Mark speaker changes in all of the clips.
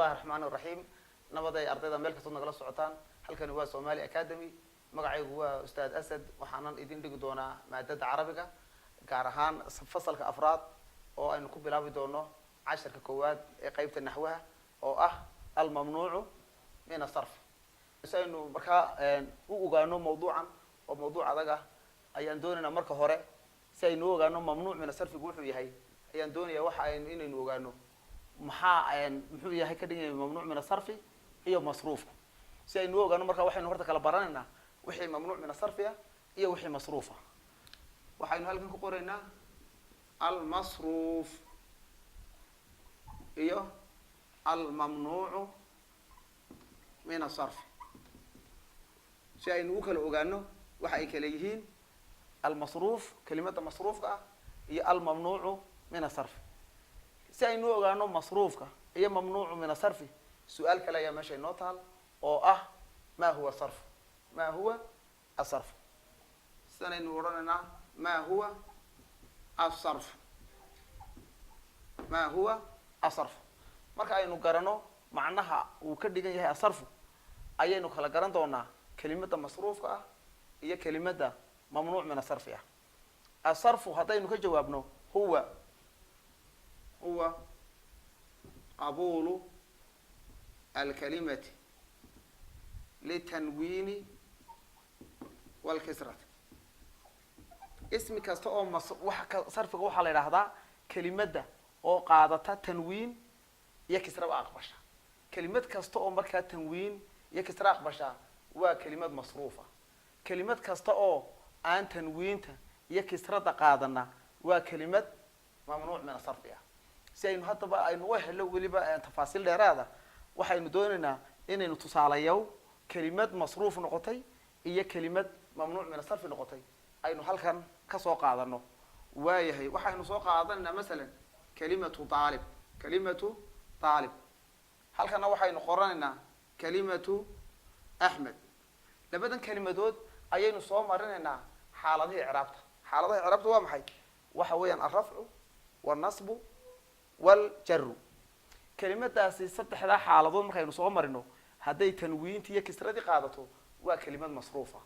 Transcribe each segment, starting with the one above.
Speaker 1: الله الرحمن الرحيم نبضي أرضي ملك صدنا جلس سعطان هل كان هو سومالي أكاديمي مقعي هو أستاذ أسد وحنان إدين دقدونا مادة عربية كارهان فصل كأفراد أو أن نكون بلابي دونه 10 كواد قيبة النحوها أو الممنوع من الصرف سأنو مركا وقانو موضوعا وموضوع هذا أيان دوننا مركا هراء سأنو قانو ممنوع من الصرف يقول هي أيان دوني وح إنه قانو محا محو يهي كدين ممنوع من الصرف هي مصروف سأنو قانو مركا وحي نهرتك على براننا وحي ممنوع من الصرف هي وحي مصروفة وحي نهلكن كقولنا المصروف هي الممنوع من الصرف شيء وكل أوجانه وحي كليهين المصروف كلمة مصروف هي الممنوع من الصرف شيء أوجانه مصروف هي ممنوع من الصرف سؤال كلا يا ماشي نوتال أو ما هو الصرف ما هو الصرف سنة نورنا ما هو الصرف ما هو الصرف marka aynu garano macnaha uu ka dhigan yahay asarfu ayaynu kala garan doonaa kelimada masruufka ah iyo kelimada mamnuuc min asarfi ah asarfu hadaynu ka jawaabno huwa qabulu الكلمة للتنوين والكسرة اسم كاستو او صرفك waxa la yiraahdaa kelimada oo qaadata tanwiin iyo kisra aqbasha kelimad kasta oo marka tanwiin iyo kisra aqbasha waa kelimad masruufa kelimad kasta oo aan tanwiinta iyo kisrada qaadana waa kelimad mamnuuc min sarfiya si aynu hadaba aynu wehelo waliba tafaasiil dheeraada waxaynu doonaynaa inaynu tusaalayo kelimad masruuf noqotay iyo kelimad mamnuuc min sarfi noqotay aynu halkan ka soo qaadano waayahay waxaynu soo qaadanaa midalan kalimatu طالب هل كنا وحين قرننا كلمة أحمد لبدن كلمة أيين صوم مرننا حالته عربته ومحي وحويا الرفع والنصب والجر كلمة تاسي ستة حدا حالته مخين صوم مرنه هذي تنوين تيا كسرة قاعدته وكلمة مصروفة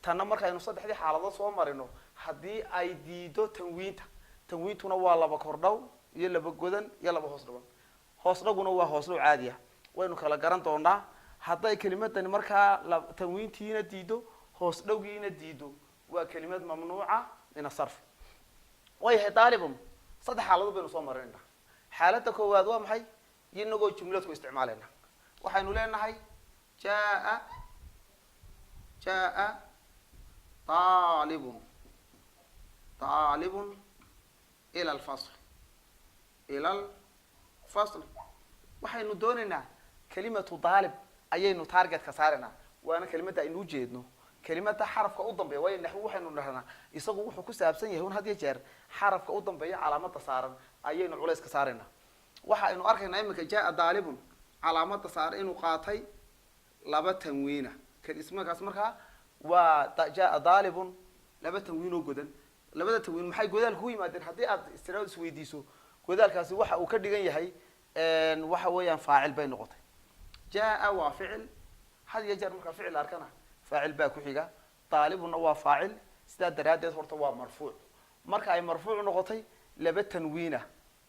Speaker 1: تنمر خين ستة حدا حالته صوم مرنه هذي أيديدو تنوين تنوى بكردو يلا بجودن يلا بحصروا hoosdhaguna waa hooslo caadi ah waynu kala garan doonaa haday kelimadani marka tanwiintiina diido hoosdhawgiina diido waa kelimad mamnuuca min sarf way hadalibum saddex xaaladood baynu soo marinayna xaaladda koowaad waa maxay inagoo jumlad ku isticmaalayna waxaynu leenahay jaa talibun ila الفصل waxaynu doonaynaa kelimatu talib ayaynu target ka saarana waana kelimada aynu jeedno kelimada xarafka u dambeeya way naxwo waxaynu dhahnaa isagu wuxuu ku saabsan yahay un hadii jeer xarafka u dambeeya calaamada saaran ayaynu culays ka saarana waxaynu arkaynaa imika jaa talibun calaamada saaran inuu qaatay laba tanwiina ismagaas marka waa jaa talibun laba tanwiin oo godan labada tanwiin maxay godaal ku yimaadeen hadii aad istiraad isweydiiso godaalkaasi waxa uu ka dhigan yahay waxa weeyaan faacil bay noqotay jaa wa ficil had yajar marka ficil arkana faacil baa ku xiga talibuna waa faacil sida daraadeed horta waa marfuuc marka ay marfuuc noqotay laba tanwiina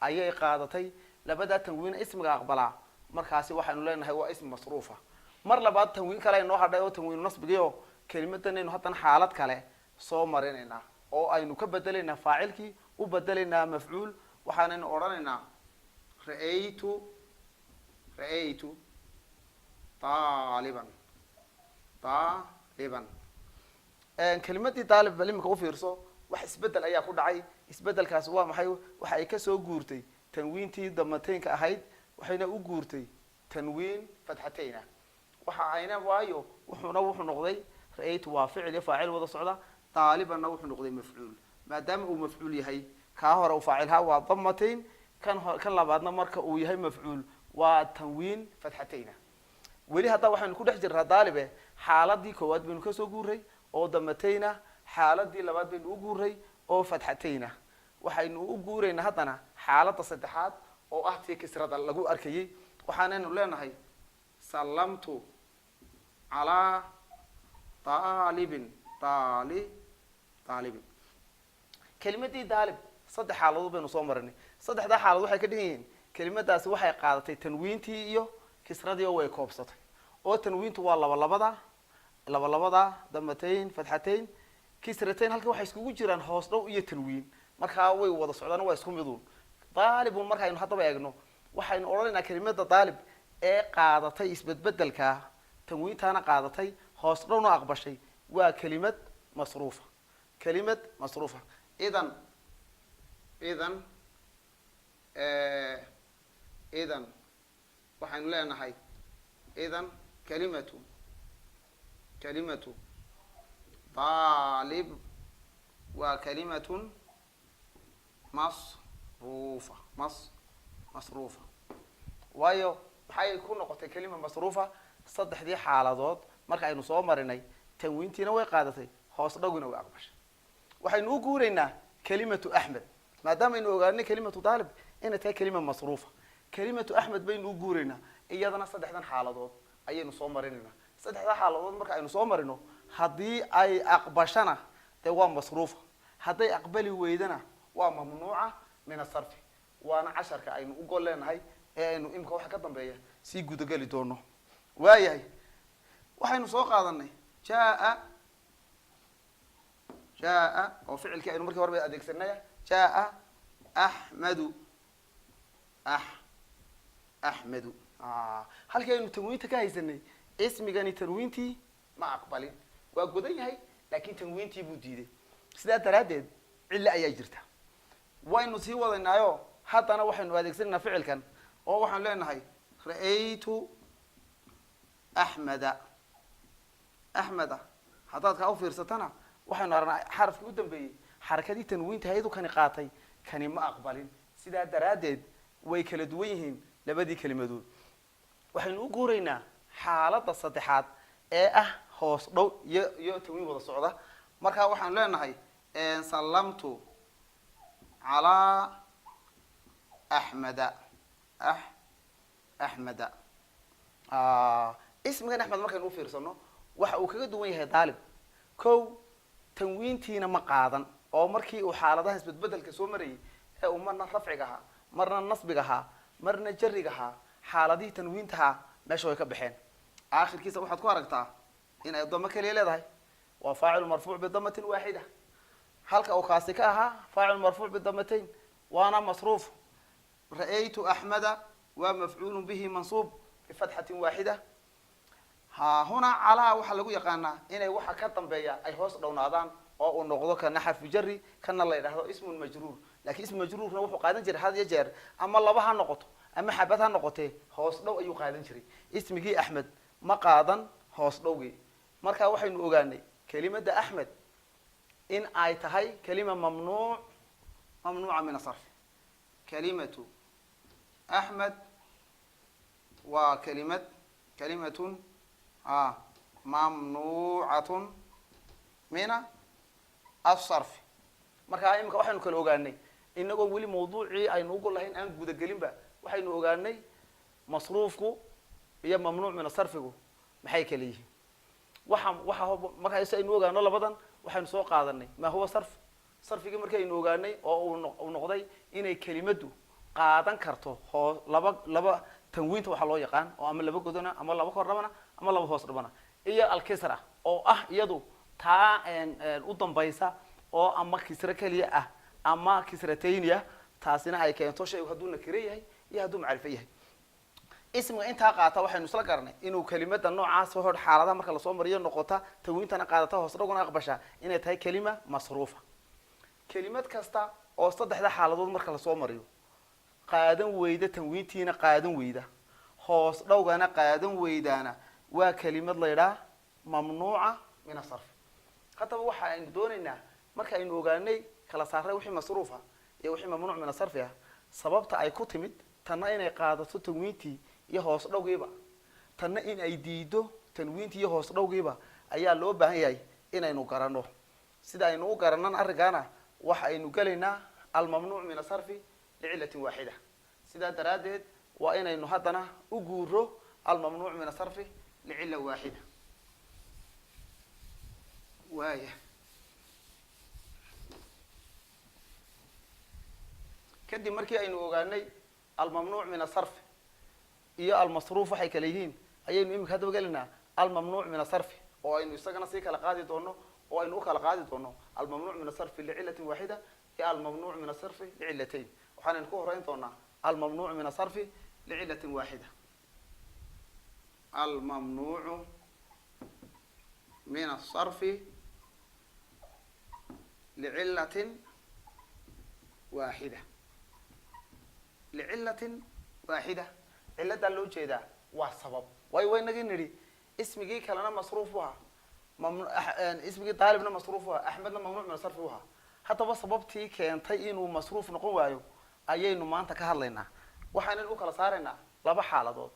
Speaker 1: ayay qaadatay labada tanwiina ismiga aqbala markaasi waxaanu leenahay waa ism masruufa mar labaad tanwiin kale ay noo hadhay oo tanwiin nasbigiyo kelimadan inuu hadan xaalad kale soo marinayna oo aynu ka bedelayna faacilkii u bedelayna mafcuul waxaanaynu oranaynaa رأيت طالبا كلمة طالب بلي مكو فيرسو wax isbedel ayaa ku dhacay isbedelkaas waa maxay waxa ay ka soo guurtay tanwiintii damateynka ahayd waxayna u guurtay tanwiin fatxatayna waxa ayna waayo wuxuu noqday ra'aytu waa ficil faacil wada socda طالبنا wuxuu noqday mafcuul maadaama uu mafcuul yahay ka hore uu faacilha waa damateyn kan labaadna marka uu yahay mafcuul waa tanwiin fatxatayna wali hada waxaan ku dhex jiraa daalibe xaaladii koowaad baynu ka soo guuray oo damatayna xaaladii labaad baynu u guuray oo fatxatayna waxaynu u guurayna hadana xaaladda saddexaad oo ah tii kisrada lagu arkayay waxaanaynu leenahay sallamtu calaa daalibin daalibin kelimadii daalib saddex xaaladood baynu soo marinay saddexdaa xaaladood waxay ka dhigan yihiin kelimadaasi waxay qaadatay tanwiintii iyo kisradii oo way koobsatay oo tanwiintu waa labalabada damatayn fatxatayn kisratayn halkan waxay iskugu jiraan hoos dhow iyo tanwiin markaa way wada socdaan waa isku miduun daalibun markaynu haddaba eegno waxaynu odhanaynaa kelimada daalib ee qaadatay isbedbedelka tanwiintaana qaadatay hoos dhowna aqbashay waa kelimad masruufa idan waxaynu leenahay idan kalimatu daalib waa kalimatun masruufa waayo maxay ku noqotay kelima masruufa saddexdii xaaladood marka aynu soo marinay tanwiintiina way qaadatay hoos dhowgina way aqbashay waxaynu u guuraynaa kelimatu axmed maadaama aynu ogaanay kelimatu daalib inay tahay kelima masruufa kelimatu axmed baynu u guuraynaa iyadana saddexdan xaaladood ayaynu soo marinaynaa saddexdaa xaaladood marka aynu soo marino haddii ay aqbashana dee waa masruufa hadday aqbali weydana waa mamnuuca min asarfi waana casharka aynu u gol leenahay ee aynu imika waxa ka dambeeya sii gudageli doono waayahay waxaynu soo qaadanay jaa oo ficilkii aynu markii horeba adeegsanaya jaa axmedu halkii aynu tanwiinta ka haysanay ismigani tanwiintii ma aqbalin waa godan yahay laakin tanwiintii buu diiday sidaa daraaddeed cille ayaa jirta waynu sii wadaynaayo haddana waxaynu adeegsanaynaa ficilkan oo waxaan leenahay ra'aytu axmeda haddaad kaa ufiirsatana waxaynu aragnaa xarafkii u dambeeyey xarakadii tanwiinta hayadu kani qaatay kani ma aqbalin sidaa daraaddeed way kala duwan yihiin labadii kelimadood waxaynu u guuraynaa xaaladda saddexaad ee ah hoos dhow iyo tanwiin wada socda markaa waxaan leenahay sallamtu calaa axmeda ismigan axmed markaynu ufiirsano waxa uu kaga duwan yahay daalib kow tanwiintiina ma qaadan oo markii uu xaaladaha isbedbedelka soo marayay ee uu marna rafciga ahaa marna nasbiga ahaa marna jariga ahaa xaaladihii tanwiintahaa meesha way ka baxeen aakhirkiisa waxaad ku aragtaa in ay damo keliya leedahay waa faacil marfuuc bidamatin waaxida halka uu kaasi ka ahaa faacil marfuuc bidamatayn waana masruuf ra'aytu axmeda waa mafcuulu bihi mansuub bifatxatin waaxida hunaa calaa waxaa lagu yaqaanaa inay waxa ka dambeeya ay hoos dhownaadaan oo uu noqdo kana xarfu jari kana la yidhaahdo ismun majruur lakin ism majruurna wuxuu qaadan jiray had iyo jeer ama laba ha noqoto ama xabad ha noqotee hoos dhow ayuu qaadan jiray ismigii axmed ma qaadan hoos dhowgii marka waxaynu ogaanay kelimada axmed in ay tahay kelima mamnuuca min asarfi kalimatu axmed waa kalimatun mamnuucatun mina asarfi markaa imika waxaynu kala ogaanay inagoo weli mawduucii aynu ugu lahayn aan gudagelinba waxaynu ogaanay masruufku iyo mamnuuc min asarfigu maxay kala yihiin markaa si aynu ogaano labadan waxaynu soo qaadanay ma huwa sarfigii markii aynu ogaanay oo uu noqday inay kelimadu qaadan karto laba tanwiinta waxaa loo yaqaan oo ama laba godona ama laba kor dhabana ama laba hoos dhabana iyo alkisra oo ah iyadu taa u dambaysa oo ama kisra keliya ah ama kisratayniya taasina ay keento shaygu hadduu nakire yahay iyo hadduu macrifo yahay ismiga intaa qaata waxaynu isla garanay inuu kelimada noocaas hor xaaladaha marka lasoo mariyo noqota tanwiintana qaadata hoos dhaguna aqbasha inay tahay kelima masruufa kelimad kasta oo saddexda xaaladood marka lasoo mariyo qaadan weyda tanwiintiina qaadan weyda hoos dhowgana qaadan weydaana waa kelimad la yidhaah mamnuuca min asarf haddaba waxa aynu doonaynaa marka aynu ogaanay kala saaray wixii masruufa iyo wixii mamnuuc min asarfi ah sababta ay ku timid tanna inay qaadato tanwiintii iyo hoos dhowgiiba tanna in ay diido tanwiintii iyo hoos dhowgiiba ayaa loo baahan yahay inaynu garanno sida aynu u garanan arrinkaana waxa aynu gelaynaa almamnuuc min asarfi licilatin waaxida sidaa daraaddeed وإن هدنا أجوره الممنوع من الصرف لعلة واحدة وايه كدي مركي أينو وقالني الممنوع من الصرف إياه المصروف وحي كليهين أينو يمك هذا وقالنا الممنوع من الصرف وإنه يستغنى سيك لقاعدة دونه وإنه أكل لقاعدة دونه الممنوع من الصرف لعلة واحدة يا الممنوع من الصرف لعلتين وحنا نكون رأينا دونه الممنوع من الصرف لعلة واحدة الممنوع من الصرف لعلة واحدة لعلة واحدة علة اللو جيدا والسبب وين نجي نري اسمي كلنا مصروفها اسمي طالبنا مصروفها أحمدنا ممنوع من صرفها حتى بس سببتي كأنتي إنه مصروف نقوله أيه ما أنت كهلنا وحنا نقول صارنا لا بحالة ضد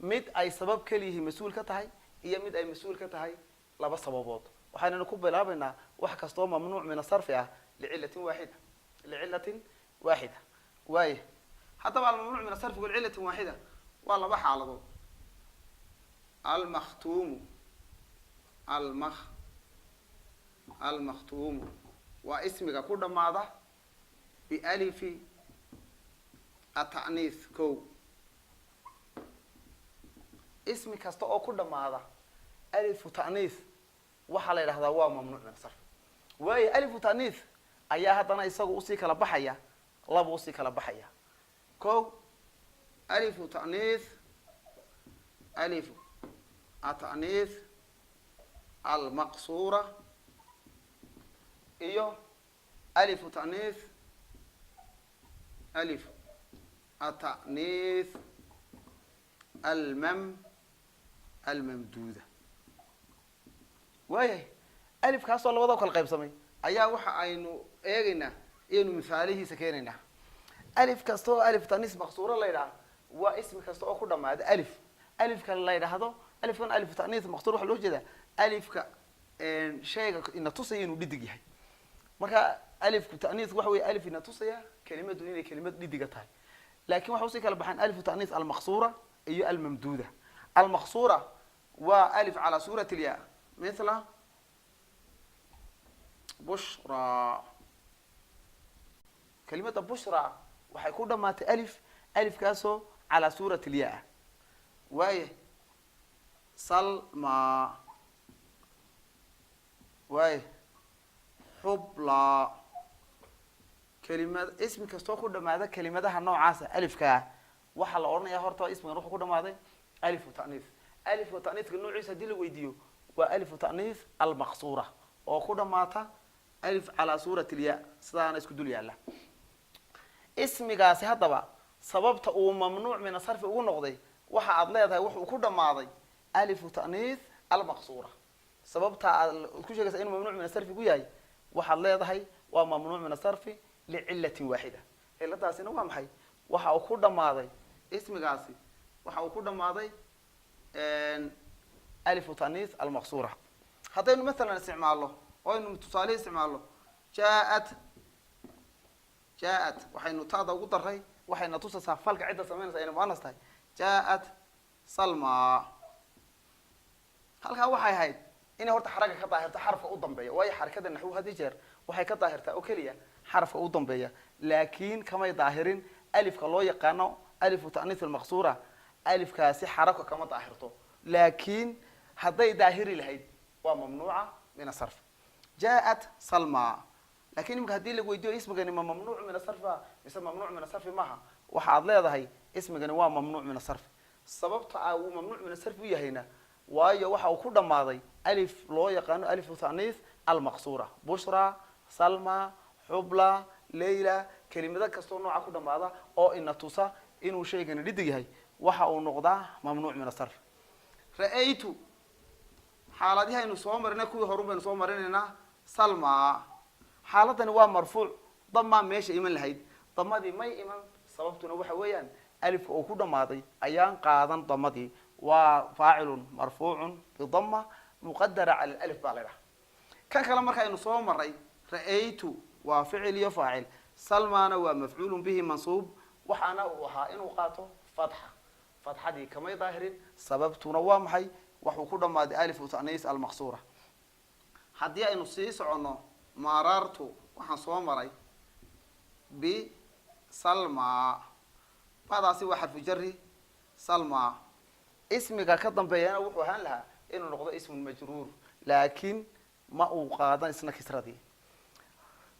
Speaker 1: مد أي سبب كليه مسؤول كتاعي هي مد أي مسؤول كتاعي لا بس سببات وحنا نقول بلابنا وحكستو ممنوع من الصرف لعلة واحدة لعلة واحدة وايه حتى بعد الممنوع من الصرف يقول علة واحدة والله بحى على ضوء المختوم المختوم واسمك كل ماذا بألف التأنيث كو اسمك استوى كل ماذا ألف تأنيث وحلا هذا هو ممنوع من الصرف واي ألف تأنيث أيها هذا يسوق أوصيك لبحية الله بوصيك لبحية كو ألف تأنيث ألف التأنيث المقصورة إيوه ألف تأنيث ألف التأنيث الممدودة واي ألف كاسو الله وضعك القيب سمي أيها وحا أينو إيغينا إنو مثاله سكيننا ألف كاستو ألف تأنيث مقصورة الله يدعى واسم كاستو أخذ ما هذا ألف كان الله يدعى هذا ألف كان ألف تأنيث مقصورة حلو جدا ألف ك شيء إن تصي إنه بدقيه مركا ألف تأنيث وحوي ألف إن تصي كلمة دونية كلمة بدقتها لكن وحوسي كالبحان ألف تأنيث المقصورة هي الممدودة المقصورة وألف على صورة الياء مثل بشرى كلمة بشرى وحيكون ما ألف كاسو على صورة الياء وهي سلمى وهي حبلى كلمة اسم كاستو كل ما هذا كلمة ده النوع عاسة ألف كا وحلا أورنا يا هرتا اسم نروح كل ما هذا ألف وتأنيث ألف وتأنيث النوع عيسى دي الويديو وألف وتأنيث المقصورة وكل ما تا ألف على صورة الياء سدانا اسكدوا لي الله اسم قاسي هذا بقى سببت وممنوع من الصرف ونقضي وحا عضليتها وحو كل ماضي ألف وتأنيث المقصورة سببتها كل شيء إنه ممنوع من الصرف وياي وحا عضليتها وممنوع من الصرف لعلة واحدة إلا تاسينا ما محي وحا كل ماضي اسم قاسي وحا كل ماضي ألف وتأنيث المقصورة حتى إنه مثلا استعماله وإنه تصالي استعماله جاءت وحين تاضى وقدرها وحين تصل فالك عدة سمين سأينا مؤنستها جاءت سلمى هلها waxay ahayd inay horta xaraga ka daahirto xarafka u dambeeya way xarakada naxwu hadii jeer waxay ka daahirtaa oo kaliya xarafka u dambeeya laakiin kama daahirin alifka loo yaqaano alif ta'nith al-maqsura alifkaasi xaraka kama daahirto laakiin haday daahiri lahayd waa mamnuuca min as-sarf jaa'at salma لكن يمكن هدي اللي ويديو اسمه جاني ممنوع من الصرف يسمى ممنوع من الصرف معها وحاض ليه هاي اسمه جاني هو ممنوع من الصرف السبب أو ممنوع من الصرف ويا هنا ويا وحا وكل ماضي ألف لو يقانو ألف وتأنيث المقصورة بشرى سلمى حبلى ليلى كلمة كستون نوع كل ماضي أو إن توصى إنه شيء جاني ردي هاي وحا ونقضى ممنوع من الصرف رأيت حالة دي هاي نصومرنا كوي هروب نصومرنا سلمى حالتنا هو مرفوع ضمة ماشي إيمان لهيد ضمة دي ما إيمان سببتنا وحويان ألف أو كده ماضي أيان قاعدا ضمة دي وفاعل مرفوع بضمة مقدرة على الألف بالغة كان كلام مركا إنه صوم مرة رأيت وفعل يفاعل سلمان ومفعول به منصوب وحنا وحا إنه قاته fatxa fatxadii kamay daahirin sababtuna waa maxay waxuu ku dhammaaday alifu ta'niis almaqsuura haddii aynu sii soconno marartu waxaan soo maray bisalma badaasi waa xarfu jari salma ismiga ka dambeeyana wuxuu ahaan lahaa inuu noqdo ismun majruur laakiin ma uu qaadan isna kisradii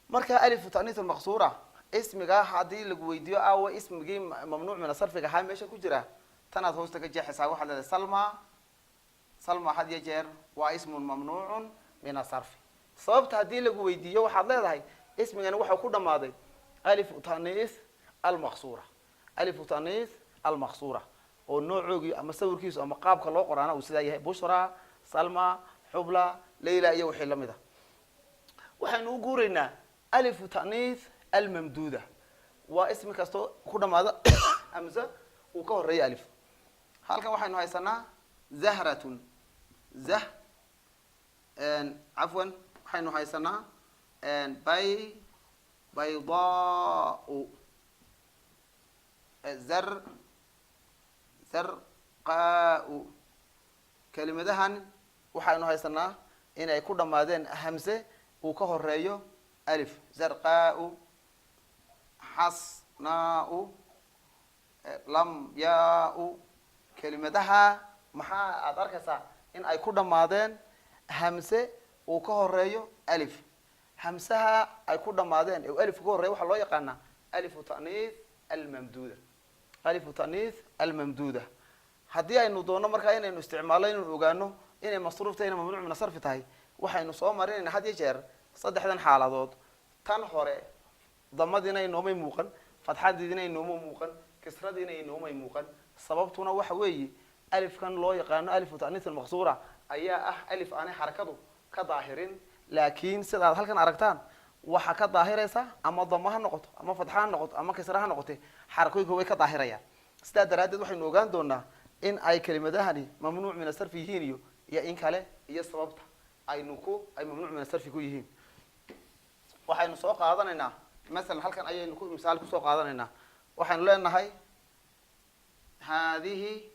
Speaker 1: marka alifu ta'niis almaqsuura ismiga haddii lagu weydiiyo aawa ismigii mamnuuc min sarfiga ahaa meesha ku jira tanaad hoosta ka jeexaysaa waxaad leedahay salma had iyo jeer waa ismun mamnuucun min asarfi sababta haddii lagu weydiiyo waxaad leedahay ismigani waxau ku dhammaaday alifu ta'niis almaqsuura alifu ta'niis almaqsuura oo noocoogii ama sawirkiisu ama qaabka loo qoraana uu sidaa yahay bushra salma xubla layla iyo wixii lamid a waxaynu u guuraynaa alifu ta'niis almamduuda waa ismi kastoo ku dhamaada amse uu ka horeeya alif halkan waxaynu haysanaa zahratun cafwan waxaynu haysanaa baydaau zarqaau kelimadahan waxaynu haysanaa inay ku dhamaadeen hamse uu ka horeeyo alif zarqaau xasnaau lamyaau kelimadaha maxaa aada arkaysaa in ay ku dhamaadeen hamse uu ka horeeyo alif hamsaha ay ku dhamaadeen ee alifka ka horeeya waxaa loo yaqaanaa alifu ta'niis almamduuda alifu ta'niis almamduuda haddii aynu doonno markaa inaynu isticmaalno inaynu ogaano inay masruufta inay mamnuuc min sarfi tahay waxaynu soo marinayna had iyo jeer saddexdan xaaladood tan hore damadiina inoomay muuqan fatxadiina inooma muuqan kisradiina inoomay muuqan sababtuna waxa weeye alifkan loo yaqaano alifu ta'niis almaqsuura ayaa ah alif aanay xarakadu ka daahirin laakiin sidaad halkan aragtaan waxa ka daahiraysa ama dama ha noqoto ama fatxa ha noqoto ama kisra ha noqote xarakooyinka way ka daahirayaan sidaa daraaddeed waxaynu ogaan doonaa in ay kelimadahani mamnuuc min asarfi yihiin iyo in kale iyo sababta ay mamnuuc min asarfi ku yihiin waxaynu soo qaadanaynaa masalan halkan ayaynu misaal kusoo qaadanaynaa waxaynu leenahay haadihi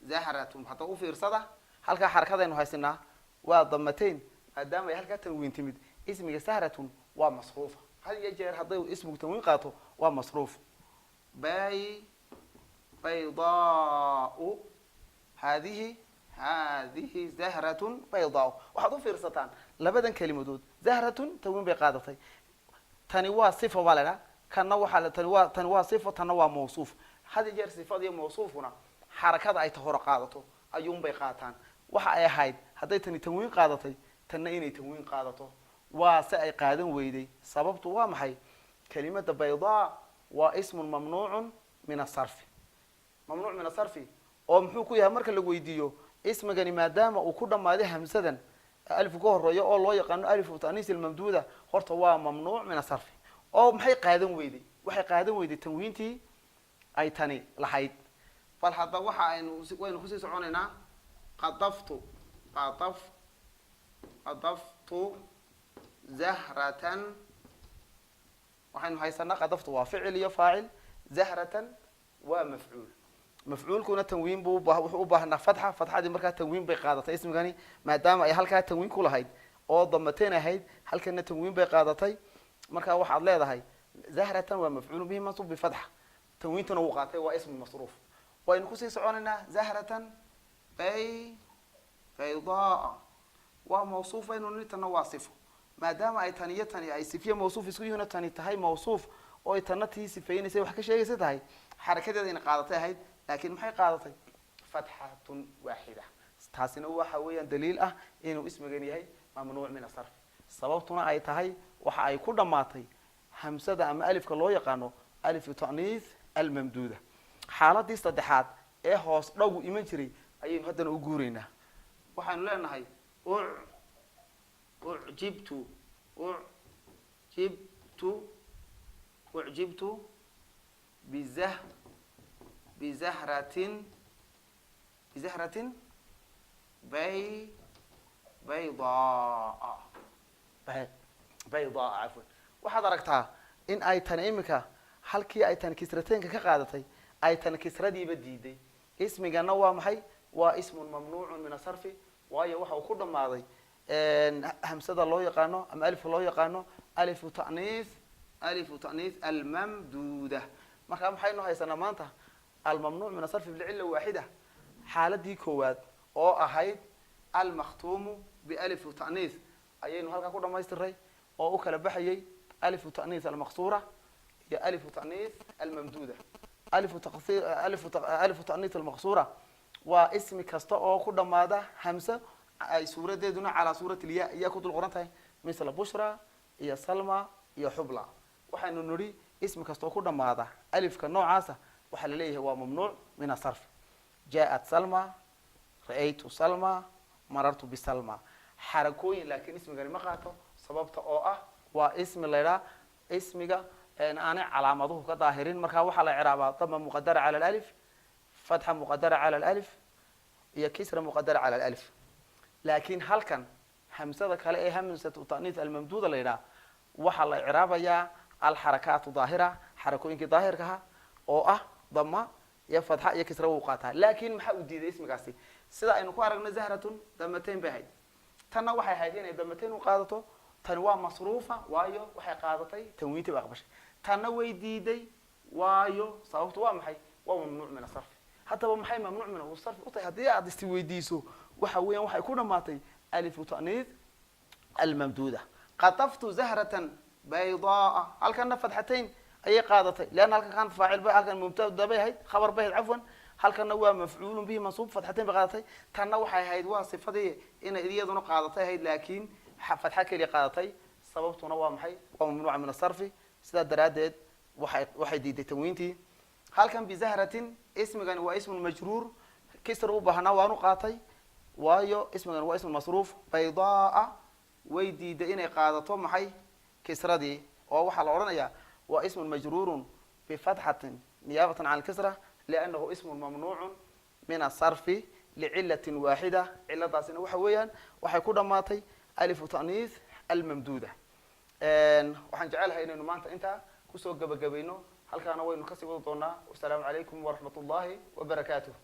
Speaker 1: zahratun hadda u fiirsada halkaa xarakadaynu haysanaa waa damateyn maadaama ay halkaa tanwiin timid ismiga sahratun waa masruufa had iyo jeer hadday ismigu tanwiin qaato waa masruuf baydaau haadihi zahratun baydaau waxaad u fiirsataan labadan kelimadood zahratun tanwiin bay qaadatay tani waa sifa baa ladhaa kana waxaa tani waa sifa tanna waa mawsuuf had iyo jeer sifada iyo mawsuufkuna xarakada ay hore qaadato ayuunbay qaataan waxa ay ahayd hadday tani tanwiin qaadatay tanna inay tanwiin qaadato waa se ay qaadan weyday sababtu waa maxay kelimada baydaa waa ismun mamnuucun min asarfi mamnuuc min asarfi oo muxuu ku yahay marka la weydiiyo ismigani maadaama uu ku dhammaaday hamsadan alifku ka horeeyo oo loo yaqaano alifu ta'niis almamduuda horta waa mamnuuc min asarfi oo maxay qaadan weyday waxay qaadan weyday tanwiintii ay tani lahayd bal hadda waynu kusii soconaynaa qadaftu zahratan waxaynu haysanaa qadaftu waa ficil iyo faacil zahratan waa mafcuul mafcuulkuna tanwiin buu wuxuu u baahnaa fatxa fatxadii markaa tanwiin bay qaadatay ismigani maadaama ay halkaa tanwiin ku lahayd oo damateen ahayd halkana tanwiin bay qaadatay markaa waxaad leedahay zahratan waa mafcuul bihi mansub bifatxa tanwiintuna wuu qaatay waa ismu masruuf waynu kusii soconaynaa zahratan baydaa waa mawsuuf aynu nitana waa sifo maadaama ay tani iyo tani ay sifiye mawsuuf isku yihiin tani tahay mawsuuf oo ay tanna tii sifeynaysa wax ka sheegaysa tahay xarakadeeda ina qaadatay ahayd laakiin maxay qaadatay fatxatun waaxida taasina waxa weeyaan daliil ah inuu ismigan yahay mamnuuc min asarfi sababtuna ay tahay waxa ay ku dhamaatay hamsada ama alifka loo yaqaano alifu ta'niis almamduuda xaaladii saddexaad ee hoos dhowgu iman jiray ayaynu haddana u guuraynaa waxaanu leenahay ucjibtu bizahratin baydaa cafwan waxaad aragtaa in ay tani imika halkii ay tan kisrateenka ka qaadatay ay tan kisradiiba diiday ismigana waa maxay waa ismun mamnuucun min asarfi waayo waxa uu ku dhamaaday hamsada loo yaqaano ama alifka loo yaqaano alifu ta'niis almamduuda marka maxaynu haysanaa maanta almamnuuc min asarfi bilcilla waaxida xaaladii koowaad oo ahayd almakhtuumu bialifu ta'niis ayaynu halkaa ku dhamaystiray oo u kala baxayay alifu ta'niis almaqsuura iyo alifu ta'niis almamduuda alifu ta'niis almaqsuura waa ismi kasta oo ku dhamaada hamsa ay suuradeeduna calaa suurati lya iyaa ku dul qoran tahay misla bushra iyo salma iyo xubla waxaynu nidhi ismi kasta oo ku dhamaada alifka noocaasa waxaa la leeyahay waa mamnuuc min asarf jaaءat salma ra'aytu salma marartu bisalma xarakooyin laakiin ismigani ma qaato sababta oo ah waa ismi laydhaa ismiga aanay calaamaduhu ka daahirin markaa waxaa la ciraabaa dama muqadara cala alif fatxa muqadara cala alif iyo kisra muqadara cala alif laakiin halkan hamsada kale ee hamsatu ta'niis almamduuda la yidhaha waxaa la ciraabayaa alxarakaatu daahira xarakooyinkii daahirkaha oo ah dama iyo fatxa iyo kisra wuu qaataa laakiin maxaa u diiday ismigaasi sida aynu ku aragno zahratun damateyn bay ahayd tanna waxay ahayd inay damateyn u qaadato tani waa masruufa waayo waxay qaadatay tanwiintii ba aqbashay tanna way diiday waayo sababtu waa maxay waa mamnuuc min asarfi haddaba maxay mamnuuc min asarfi u tahay haddii aad isti weydiiso waxa weeyaan waxay ku dhamaatay alifu ta'niis almamduuda qataftu zahratan baydaa halkana fatxatayn ayay qaadatay leanna halkan kan faacil bay halkan mubtada bay ahayd khabar bay ahayd cafwan halkana waa mafcuulun bihi mansuub fatxatayn bay qaadatay tanna waxay ahayd waa sifadii inay iyaduna qaadatay ahayd laakiin fatxa keliya qaadatay sababtuna waa maxay waa mamnuuca min asarfi sidaa daraaddeed waxay diiday tanwiintii halkan bizahratin ismigani waa ismun majruur kisra u baahnaa waanu qaatay waayo ismigani waa ismun masruuf baydaa way diiday inay qaadato maxay kisradii oo waxaa la odhanayaa waa ismun majruurun bifatxatin niyaabatan can alkisra liannahu ismun mamnuucun min asarfi licilatin waaxida ciladaasina waxa weeyaan waxay ku dhamaatay alifu ta'niis almamduuda waxaan jecelahay inaynu maanta intaa kusoo gabagabayno halkaana waynu kasii wadi doonaa wasalaamu calaykum waraxmat ullahi wabarakaatuh